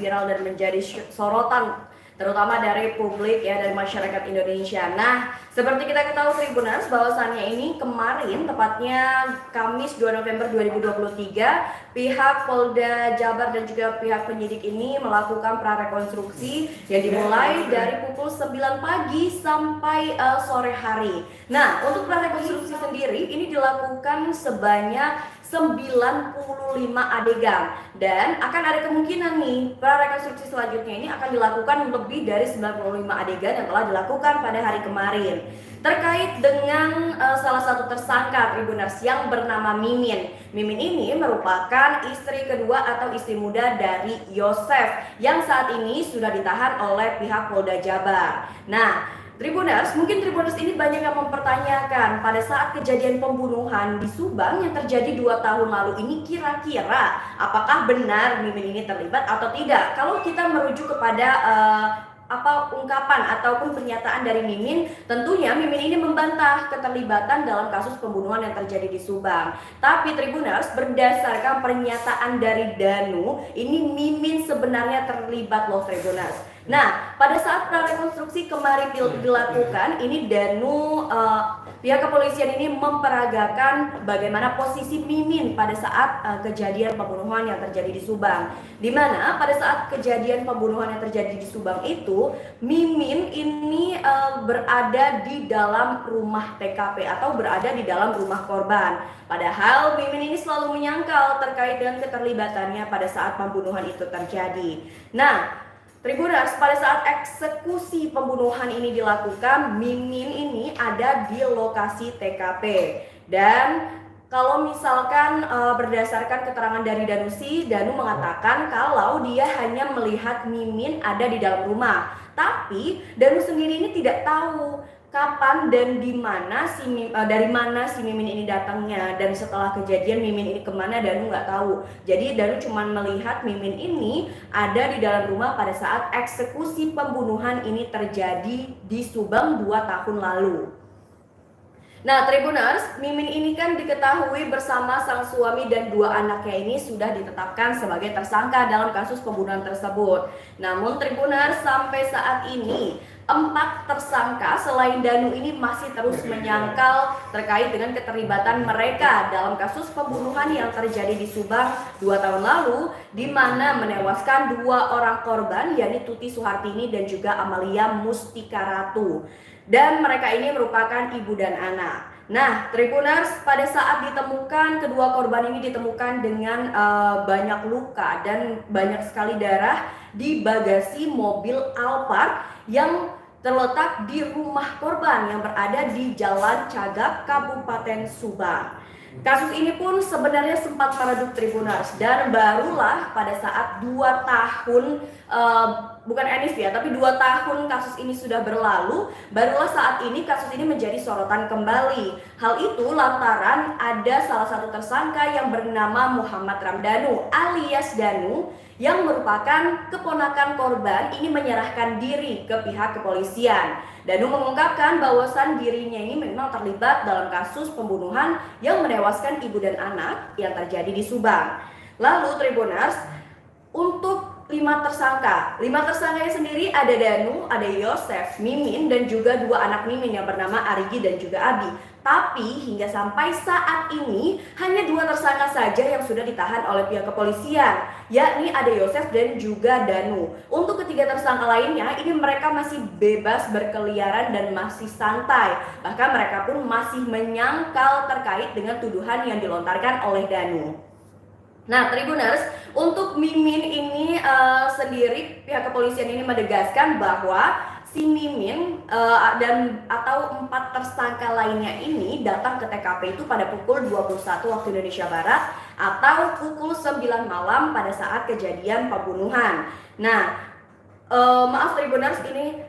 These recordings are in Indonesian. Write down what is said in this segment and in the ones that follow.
viral dan menjadi sorotan terutama dari publik ya, dari masyarakat Indonesia. Nah, seperti kita ketahui Tribuners, bahwasannya ini kemarin tepatnya Kamis 2 November 2023, pihak Polda Jabar dan juga pihak penyidik ini melakukan prarekonstruksi yang dimulai dari pukul 9 pagi sampai sore hari. Nah, untuk prarekonstruksi sendiri ini dilakukan sebanyak 95 adegan dan akan ada kemungkinan nih prarekonstruksi selanjutnya ini akan dilakukan lebih dari 95 adegan yang telah dilakukan pada hari kemarin terkait dengan salah satu tersangka Tribuners yang bernama Mimin. Mimin ini merupakan istri kedua atau istri muda dari Yosef yang saat ini sudah ditahan oleh pihak Polda Jabar. Nah, Tribuners, mungkin Tribuners ini banyak yang mempertanyakan pada saat kejadian pembunuhan di Subang yang terjadi 2 tahun lalu ini kira-kira apakah benar Mimin ini terlibat atau tidak? Kalau kita merujuk kepada ungkapan ataupun pernyataan dari Mimin, tentunya Mimin ini membantah keterlibatan dalam kasus pembunuhan yang terjadi di Subang. Tapi Tribuners, berdasarkan pernyataan dari Danu, ini Mimin sebenarnya terlibat loh Tribuners. Nah, pada saat prarekonstruksi kemarin dilakukan, ini Danu pihak kepolisian ini memperagakan bagaimana posisi Mimin pada saat kejadian pembunuhan yang terjadi di Subang. Di mana pada saat kejadian pembunuhan yang terjadi di Subang itu, Mimin ini berada di dalam rumah TKP atau berada di dalam rumah korban. Padahal Mimin ini selalu menyangkal terkait dengan keterlibatannya pada saat pembunuhan itu terjadi. Nah, Tribuners, pada saat eksekusi pembunuhan ini dilakukan, Mimin ini ada di lokasi TKP. Dan kalau misalkan berdasarkan keterangan dari Danu mengatakan kalau dia hanya melihat Mimin ada di dalam rumah. Tapi Danu sendiri ini tidak tahu kapan dan dari mana si Mimin ini datangnya, dan setelah kejadian Mimin ini kemana Danu nggak tahu. Jadi Danu cuma melihat Mimin ini ada di dalam rumah pada saat eksekusi pembunuhan ini terjadi di Subang 2 tahun lalu. Nah Tribuners, Mimin ini kan diketahui bersama sang suami dan 2 anaknya ini sudah ditetapkan sebagai tersangka dalam kasus pembunuhan tersebut. Namun Tribuners, sampai saat ini 4 tersangka selain Danu ini masih terus menyangkal terkait dengan keterlibatan mereka dalam kasus pembunuhan yang terjadi di Subang 2 tahun lalu, di mana menewaskan 2 orang korban, yakni Tuti Suhartini dan juga Amalia Mustika Ratu. Dan mereka ini merupakan ibu dan anak. Nah, Tribuners, pada saat ditemukan, kedua korban ini ditemukan dengan banyak luka dan banyak sekali darah di bagasi mobil Alphard yang terletak di rumah korban yang berada di Jalan Cagak, Kabupaten Subang. Kasus ini pun sebenarnya sempat meredup Tribuners, dan barulah pada saat 2 tahun bukan Enis ya, tapi 2 tahun kasus ini sudah berlalu, barulah saat ini kasus ini menjadi sorotan kembali. Hal itu lantaran ada salah satu tersangka yang bernama Muhammad Ramdhanu alias Danu yang merupakan keponakan korban ini menyerahkan diri ke pihak kepolisian. Danu mengungkapkan bahwasan dirinya ini memang terlibat dalam kasus pembunuhan yang menewaskan ibu dan anak yang terjadi di Subang. Lalu Tribuners, untuk 5 tersangkanya sendiri ada Danu, ada Yosef, Mimin, dan juga 2 anak Mimin yang bernama Arigi dan juga Abi. Tapi hingga sampai saat ini hanya 2 tersangka saja yang sudah ditahan oleh pihak kepolisian, yakni ada Yosef dan juga Danu. Untuk ketiga tersangka lainnya, ini mereka masih bebas berkeliaran dan masih santai. Bahkan mereka pun masih menyangkal terkait dengan tuduhan yang dilontarkan oleh Danu. Nah Tribuners, untuk Mimin ini sendiri pihak kepolisian ini menegaskan bahwa si Mimin atau 4 tersangka lainnya ini datang ke TKP itu pada pukul 21 waktu Indonesia Barat atau pukul 9 malam pada saat kejadian pembunuhan. Nah maaf Tribuners, ini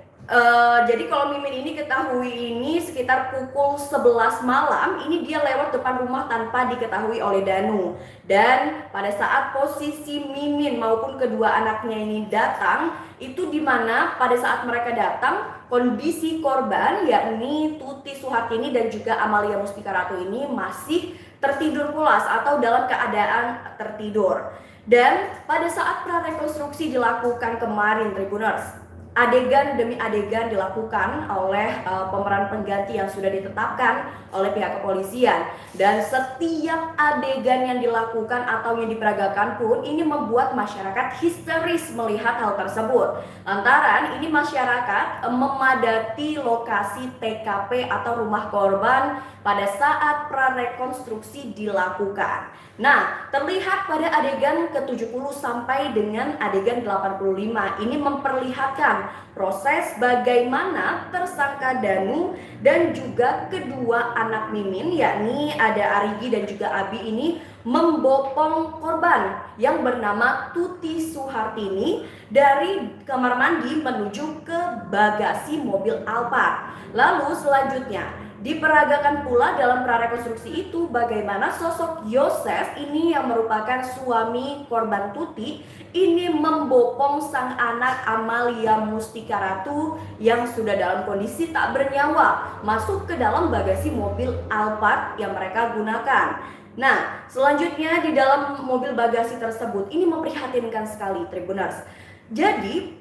jadi kalau Mimin ini ketahui ini sekitar pukul 11 malam ini dia lewat depan rumah tanpa diketahui oleh Danu. Dan pada saat posisi Mimin maupun kedua anaknya ini datang, itu dimana pada saat mereka datang kondisi korban yakni Tuti Suhartini dan juga Amalia Mustika Ratu ini masih tertidur pulas atau dalam keadaan tertidur. Dan pada saat prarekonstruksi dilakukan kemarin, Tribuners, adegan demi adegan dilakukan oleh pemeran pengganti yang sudah ditetapkan oleh pihak kepolisian, dan setiap adegan yang dilakukan atau yang diperagakan pun ini membuat masyarakat histeris melihat hal tersebut. Lantaran ini masyarakat memadati lokasi TKP atau rumah korban pada saat prarekonstruksi dilakukan. Nah, terlihat pada adegan ke-70 sampai dengan adegan 85 ini memperlihatkan proses bagaimana tersangka Danu dan juga kedua anak Mimin, yakni ada Arigi dan juga Abi, ini membopong korban yang bernama Tuti Suhartini dari kamar mandi menuju ke bagasi mobil Alphard. Lalu selanjutnya diperagakan pula dalam prarekonstruksi itu bagaimana sosok Yosef ini yang merupakan suami korban Tuti ini membopong sang anak Amalia Mustika Ratu yang sudah dalam kondisi tak bernyawa masuk ke dalam bagasi mobil Alphard yang mereka gunakan. Nah, selanjutnya di dalam mobil bagasi tersebut ini memprihatinkan sekali, Tribuners. Jadi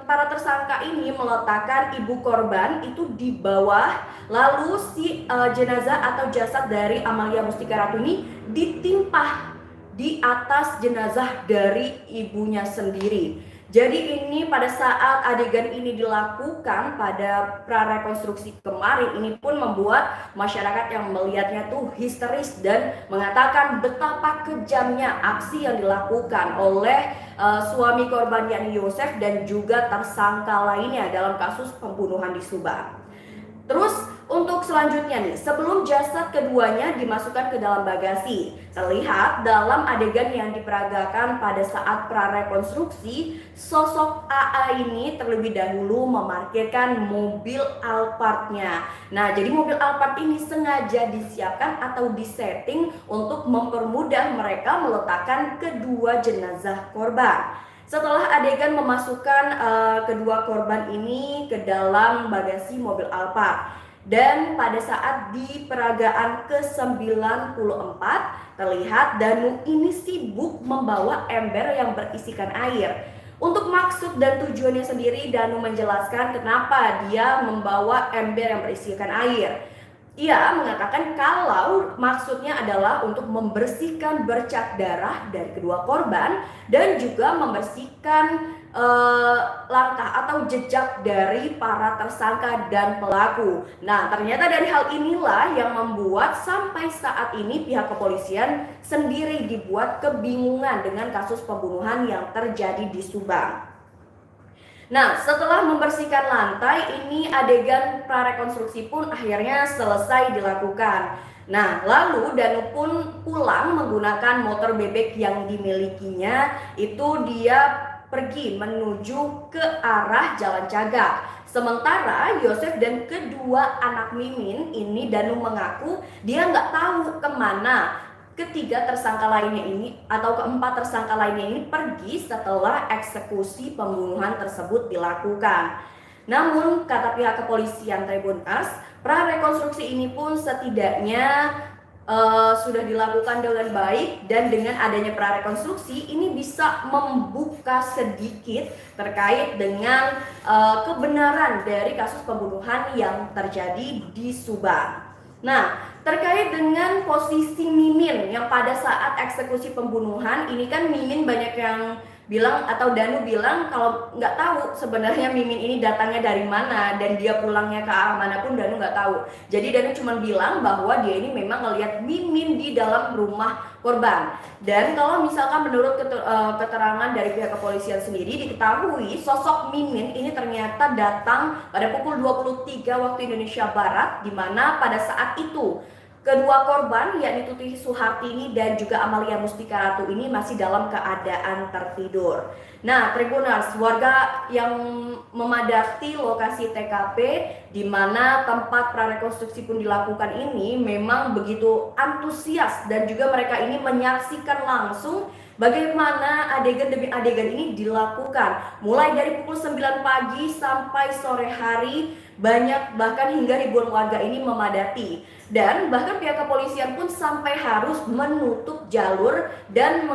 para tersangka ini meletakkan ibu korban itu di bawah, lalu si jenazah atau jasad dari Amalia Mustika Ratu ini ditimpah di atas jenazah dari ibunya sendiri. Jadi ini pada saat adegan ini dilakukan pada prarekonstruksi kemarin ini pun membuat masyarakat yang melihatnya tuh histeris dan mengatakan betapa kejamnya aksi yang dilakukan oleh suami korban yakni Yosef dan juga tersangka lainnya dalam kasus pembunuhan di Subang. Terus untuk selanjutnya nih, sebelum jasad keduanya dimasukkan ke dalam bagasi, terlihat dalam adegan yang diperagakan pada saat prarekonstruksi, sosok AA ini terlebih dahulu memarkirkan mobil Alphard-nya. Nah, jadi mobil Alphard ini sengaja disiapkan atau disetting untuk mempermudah mereka meletakkan kedua jenazah korban. Setelah adegan memasukkan kedua korban ini ke dalam bagasi mobil Alphard, dan pada saat di peragaan ke-94 terlihat Danu ini sibuk membawa ember yang berisikan air. Untuk maksud dan tujuannya sendiri, Danu menjelaskan kenapa dia membawa ember yang berisikan air. Ia mengatakan kalau maksudnya adalah untuk membersihkan bercak darah dari kedua korban dan juga membersihkan langkah atau jejak dari para tersangka dan pelaku. Nah, ternyata dari hal inilah yang membuat sampai saat ini pihak kepolisian sendiri dibuat kebingungan dengan kasus pembunuhan yang terjadi di Subang. Nah, setelah membersihkan lantai, ini adegan prarekonstruksi pun akhirnya selesai dilakukan. Nah, lalu Danu pun pulang menggunakan motor bebek yang dimilikinya. Itu dia pergi menuju ke arah Jalan Cagak. Sementara Yosef dan kedua anak Mimin ini, Danu mengaku dia nggak tahu kemana ketiga tersangka lainnya ini atau keempat tersangka lainnya ini pergi setelah eksekusi pembunuhan tersebut dilakukan. Namun kata pihak kepolisian Tribuners, prarekonstruksi ini pun setidaknya sudah dilakukan dengan baik, dan dengan adanya prarekonstruksi ini bisa membuka sedikit terkait dengan kebenaran dari kasus pembunuhan yang terjadi di Subang. Nah, terkait dengan posisi Mimin yang pada saat eksekusi pembunuhan ini kan Mimin banyak yang bilang atau Danu bilang kalau nggak tahu sebenarnya Mimin ini datangnya dari mana dan dia pulangnya ke arah mana pun Danu nggak tahu. Jadi Danu cuma bilang bahwa dia ini memang ngelihat Mimin di dalam rumah korban. Dan kalau misalkan menurut keterangan dari pihak kepolisian sendiri diketahui sosok Mimin ini ternyata datang pada pukul 23 waktu Indonesia Barat, di mana pada saat itu kedua korban yakni Tuti Suhartini dan juga Amalia Mustika Ratu ini masih dalam keadaan tertidur. Nah, Tribuners, warga yang memadati lokasi TKP di mana tempat prarekonstruksi pun dilakukan ini memang begitu antusias dan juga mereka ini menyaksikan langsung Bagaimana adegan demi adegan ini dilakukan, mulai dari pukul 9 pagi sampai sore hari, banyak bahkan hingga ribuan warga ini memadati. Dan bahkan pihak kepolisian pun sampai harus menutup jalur dan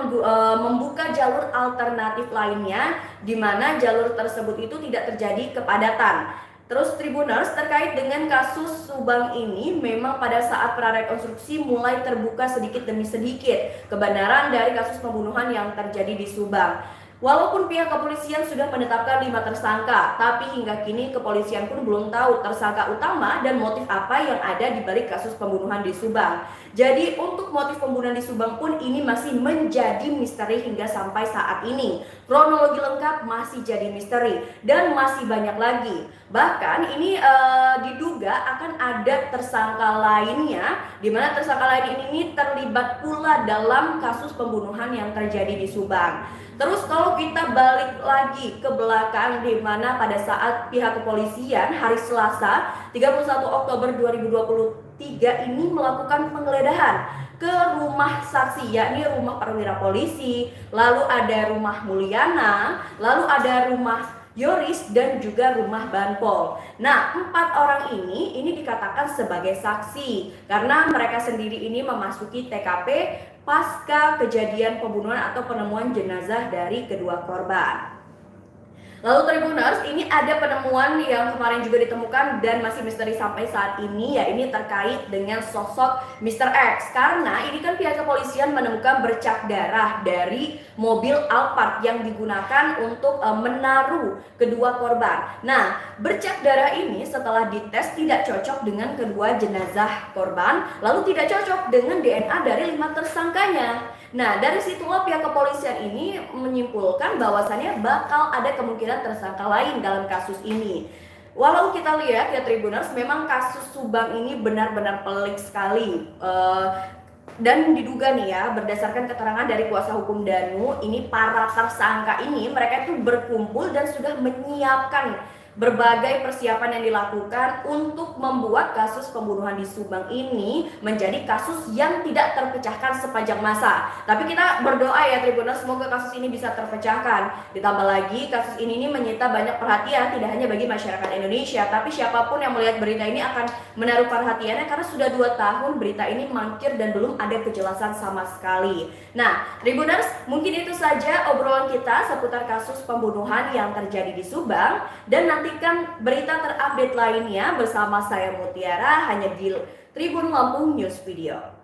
membuka jalur alternatif lainnya, di mana jalur tersebut itu tidak terjadi kepadatan. Terus Tribuners, terkait dengan kasus Subang ini, memang pada saat prarekonstruksi mulai terbuka sedikit demi sedikit kebenaran dari kasus pembunuhan yang terjadi di Subang. Walaupun pihak kepolisian sudah menetapkan 5 tersangka, tapi hingga kini kepolisian pun belum tahu tersangka utama dan motif apa yang ada di balik kasus pembunuhan di Subang. Jadi untuk motif pembunuhan di Subang pun ini masih menjadi misteri hingga sampai saat ini. Kronologi lengkap masih jadi misteri dan masih banyak lagi. Bahkan ini diduga akan ada tersangka lainnya, di mana tersangka lain ini terlibat pula dalam kasus pembunuhan yang terjadi di Subang. Terus kalau kita balik lagi ke belakang, di mana pada saat pihak kepolisian hari Selasa 31 Oktober 2023 ini melakukan penggeledahan ke rumah saksi, yakni rumah perwira polisi, lalu ada rumah Mulyana, lalu ada rumah Yoris dan juga rumah Banpol. Nah, 4 orang ini dikatakan sebagai saksi karena mereka sendiri ini memasuki TKP pasca kejadian pembunuhan atau penemuan jenazah dari kedua korban. Lalu Tribuners, ini ada penemuan yang kemarin juga ditemukan dan masih misteri sampai saat ini, ya ini terkait dengan sosok Mr. X. Karena ini kan pihak kepolisian menemukan bercak darah dari mobil Alphard yang digunakan untuk menaruh kedua korban. Nah, bercak darah ini setelah dites tidak cocok dengan kedua jenazah korban, lalu tidak cocok dengan DNA dari 5 tersangkanya. Nah, dari situlah pihak kepolisian ini menyimpulkan bahwasannya bakal ada kemungkinan tersangka lain dalam kasus ini. Walau kita lihat ya Tribuners, memang kasus Subang ini benar-benar pelik sekali. Dan diduga nih ya, berdasarkan keterangan dari kuasa hukum Danu, ini para tersangka ini mereka itu berkumpul dan sudah menyiapkan berbagai persiapan yang dilakukan untuk membuat kasus pembunuhan di Subang ini menjadi kasus yang tidak terpecahkan sepanjang masa. Tapi kita berdoa ya Tribuners, semoga kasus ini bisa terpecahkan. Ditambah lagi kasus ini menyita banyak perhatian, tidak hanya bagi masyarakat Indonesia, tapi siapapun yang melihat berita ini akan menaruh perhatiannya karena sudah 2 tahun berita ini mangkir dan belum ada kejelasan sama sekali. Nah, Tribuners, mungkin itu saja obrolan kita seputar kasus pembunuhan yang terjadi di Subang, dan nantikan berita terupdate lainnya bersama saya Mutiara hanya di Tribun Lampung News Video.